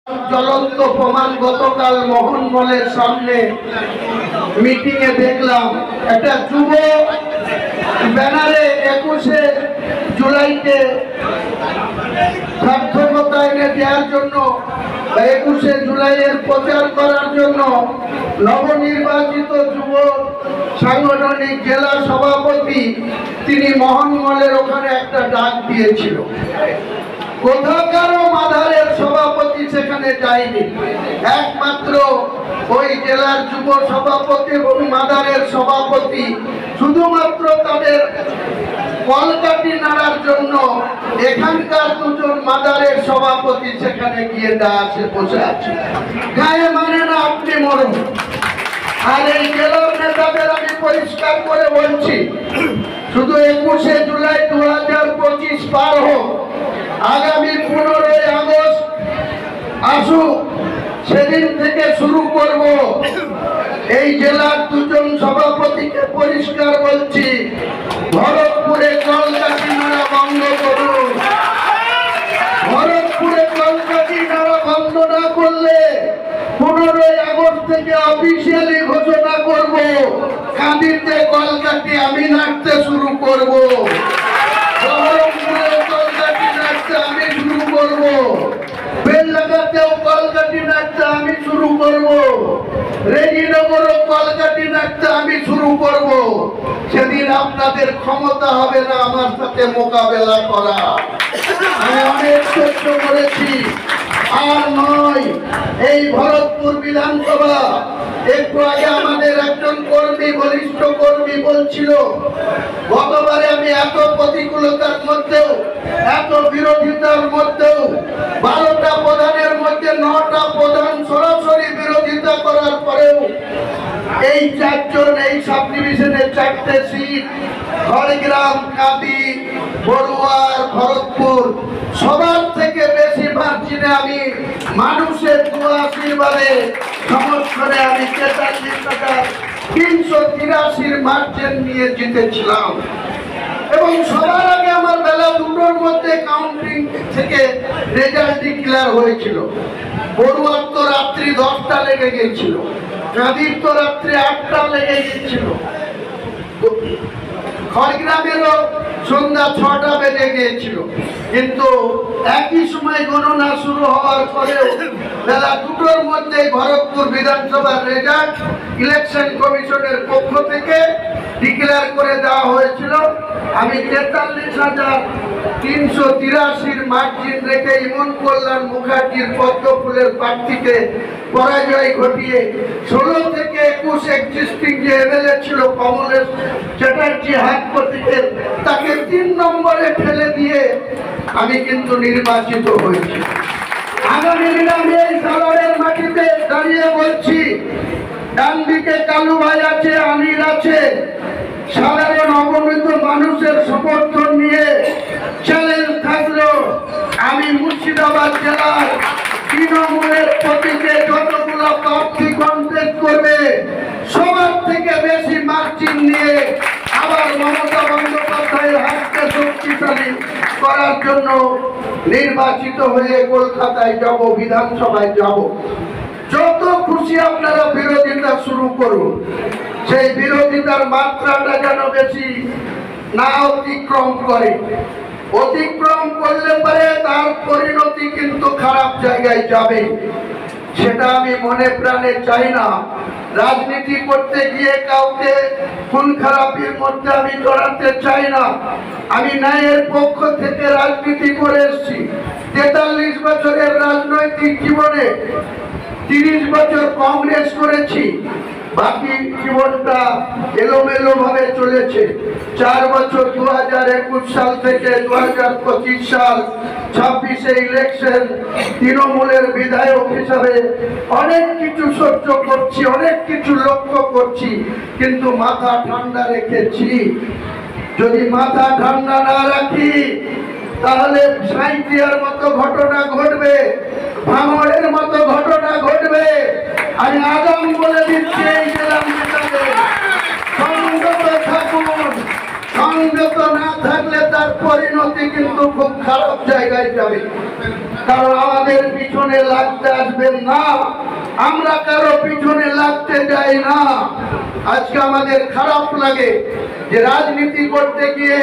জ্বলন্ত প্রমাণ গতকাল মোহনমলের সামনে মিটিং এ দেখলাম একটা যুব ব্যানারে 21শে জুলাইকে সার্থকতা এনে দেওয়ার জন্য 21শে জুলাইয়ের প্রচার করার জন্য নবনির্বাচিত যুব সাংগঠনিক জেলা সভাপতি তিনি মোহনমলের ওখানে একটা ডাক দিয়েছিল। কোথাকারও মাদারের সভাপতি সেখানে যায়নি, একমাত্র ওই জেলার যুব সভাপতি এবং মাদারের সভাপতি শুধুমাত্র তাদের কলকাঠি নাড়ার জন্য এখানকার দুজন মাদারের সভাপতি সেখানে গিয়ে বসে আছে। গায়ে মানে না আপনি মরুন। আর এই জেলার নেতাদের আমি পরিষ্কার করে বলছি, শুধু 21শে জুলাই 2025 পার হোক, আগামী 15ই আগস্ট আসুক, সেদিন থেকে শুরু করব। এই জেলার দুজন সভাপতিকে পরিষ্কার বলছি, ভরতপুরে কলকাঠি নাড়া বন্ধ করুন। ভরতপুরে কলকাঠি নাড়া বন্ধ না করলে 15ই আগস্ট থেকে অফিসিয়ালি ঘোষণা করব, কাঁদিতে কলকাঠি আমি নাড়তে শুরু করব। আমি শুরু করব, বেলডাঙ্গাতেও কলকাঠি নাড়তে আমি শুরু করব, রেজিনগরও কলকাঠি নাড়তে আমি শুরু করব। সেদিন আপনাদের ক্ষমতা হবে না আমার সাথে মোকাবেলা করা। আমি অনেক চেষ্টা করেছি, আর নয়। এই ভরতপুর বিধানসভা, একটু আগে আমাদের একজন কর্মী, বলিষ্ঠ কর্মী বলছিল, গতবারে আমি এত প্রতিকূলতার মধ্যেও, এত বিরোধিতার মধ্যেও 12টা প্রধানের মধ্যে 9টা প্রধান সরাসরি বিরোধিতা করার পরেও এই 4 জন এই সাব ডিভিশনে 4টে সিট, খড়গ্রাম, কাঁদি, বড়ুয়ার, ভরতপুর, সবার থেকে বেশি মার্জিনে আমি মানুষের দোয়া আশীর্বাদে সমর্থনে আমি 383 মার্জিন নিয়ে জিতেছিলাম। এবং সবার আগে আমার বেলা 2টোর মধ্যে কাউন্টিং থেকে রেজাল্ট ডিক্লেয়ার হয়েছিল। বড়ুয়ার তো রাত্রি 10টা লেগে গিয়েছিল, কাঁদির তো রাত্রি 8টা লেগে গিয়েছিল, খড়গ্রামেরও সন্ধ্যা 6টা বেজে গিয়েছিল। কিন্তু একই সময় গণনা শুরু হওয়ার পরেও বেলা 2টোর মধ্যে ভরতপুর বিধানসভার রেজাল্ট ইলেকশন কমিশনের পক্ষ থেকে ডিক্লেয়ার করে দেওয়া হয়েছিল। আমি 43,383 মার্জিন রেখে ইমন কল্যাণ মুখার্জির পদ্মফুলের প্রার্থীকে পরাজয় ঘটিয়ে 16 থেকে 21 এক্সিস্টিং যে এমএলএ ছিল কমলেশ চ্যাটার্জি হাত প্রতীকের, তাকে 3 নম্বরে ফেলে দিয়ে আমি কিন্তু নির্বাচিত হয়েছি। আগামী দিনে আমি এই সাগরের মাটিতে দাঁড়িয়ে বলছি, ডান দিকে কালু ভাই আছে, আমির আছে, সাধারণ অবনীত মানুষের সমর্থন নিয়ে চ্যালেঞ্জ থাকলো। আমি মুর্শিদাবাদ জেলার তৃণমূলের প্রতীকে যতগুলো প্রার্থী কন্টেস্ট করবে সবার থেকে বেশি মার্জিন নিয়ে আবার মমতা বন্দ্যোপাধ্যায়ের হাতকে শক্তিশালী করার জন্য নির্বাচিত হয়ে কলকাতায় যাব, বিধানসভায় যাব। যত খুশি আপনারা বিরোধিতা শুরু করুন, সেই বিরোধিতার মাত্রাটা যেন বেশি না অতিক্রম করে। অতিক্রম করলে পরে তার পরিণতি কিন্তু খারাপ জায়গায় যাবে, সেটা আমি মনে প্রাণে চাই না। রাজনীতি করতে গিয়ে কাউকে খুন খারাপির মধ্যে আমি জড়াতে চাই না। আমি ন্যায়ের পক্ষ থেকে রাজনীতি করে এসেছি। 43 বছরের রাজনৈতিক জীবনে 30 বছর কংগ্রেস করেছি, বাকি জীবনটা এলোমেলো ভাবে চলেছে। 4 বছর 2021 সাল থেকে 2025 সাল 26-এ ইলেকশন, তৃণমূলের বিধায়ক হিসাবে অনেক কিছু সহ্য করছি, অনেক কিছু লক্ষ্য করছি, কিন্তু মাথা ঠান্ডা রেখেছি। যদি মাথা ঠান্ডা না রাখি তাহলে সাঁইথিয়ার মতো ঘটনা ঘটবে, ভাঙড়ের মতো ঘটনা ঘটবে। আমি আগাম বলে দিচ্ছি, এই জেলার নেতাদের সংযত থাকুন, সংযত না থাকলে তার পরিণতি কিন্তু খুব খারাপ জায়গায় যাবে। কারণ আমাদের পিছনে লাগতে আসবেন না, আমরা কারো পিছনে লাগতে যাই না। আজকে আমাদের খারাপ লাগে যে রাজনীতি করতে গিয়ে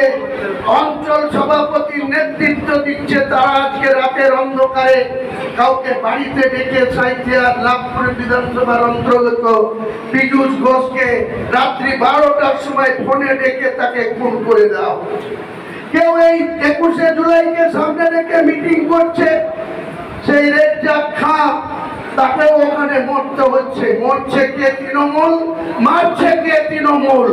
অঞ্চল সভাপতির নেতৃত্ব দিচ্ছে, তারা আজকে রাতের অন্ধকারে কাউকে বাড়িতে ডেকে সাঁইথিয়ার লাভপুর বিধানসভার অন্তর্গত পীযূষ ঘোষকে রাত্রি 12টার সময় ফোনে ডেকে তাকে খুন করে দাও। কেউ এই 21শে জুলাইকে সামনে রেখে মিটিং করছে, সেই রেজ্জাক খাঁ তাকেও ওখানে মরতে হচ্ছে। মরছে কে? তৃণমূল। মারছে কে? তৃণমূল।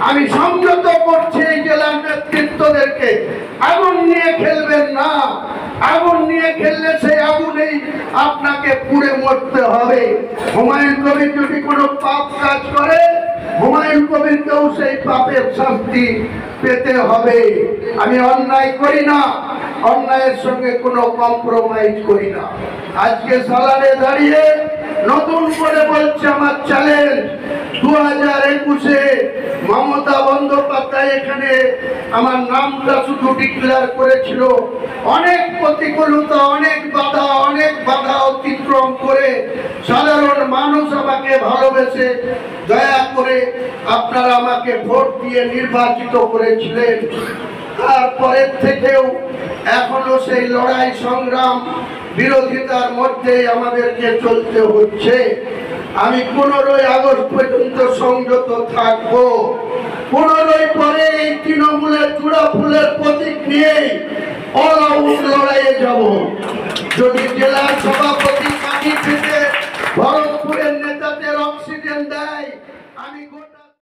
আমি সংযত করছি এই জেলার নেতৃত্বদেরকে, আগুন নিয়ে খেলবেন না। আগুন নিয়ে খেললে সেই আগুনেই আপনাকে পুড়ে মরতে হবে। হুমায়ুন কবির যদি কোনো পাপ কাজ করে, হুমায়ুন কবিরকেও সেই পাপের শাস্তি পেতে হবে। আমি অন্যায় করি না, অন্যায়ের সঙ্গে কোনো কম্প্রোমাইজ করি না। আজকে সালারে দাঁড়িয়ে নতুন করে বলছে আমার চ্যালেঞ্জ, 2021-এ মমতা বন্দ্যোপাধ্যায় এখানে আমার নামটা শুধু ডিক্লেয়ার করেছিল। অনেক প্রতিকূলতা, অনেক বাধা অতিক্রম করে সাধারণ মানুষ আমাকে ভালোবেসে দয়া করে আপনারা আমাকে ভোট দিয়ে নির্বাচিত করেছিলেন। তারপরের থেকেও এখনো সেই লড়াই সংগ্রাম বিরোধিতার মধ্যে আমাদেরকে চলতে হচ্ছে। আমি 15ই আগস্ট পর্যন্ত সংযত থাকবো। 15ই পরে এই তৃণমূলের চূড়া ফুলের প্রতীক নিয়ে অল আউট লড়াইয়ে যাব। যদি জেলা সভাপতি কাটি থেকে ভরতপুরের নেতাদের অক্সিজেন দেয়, আমি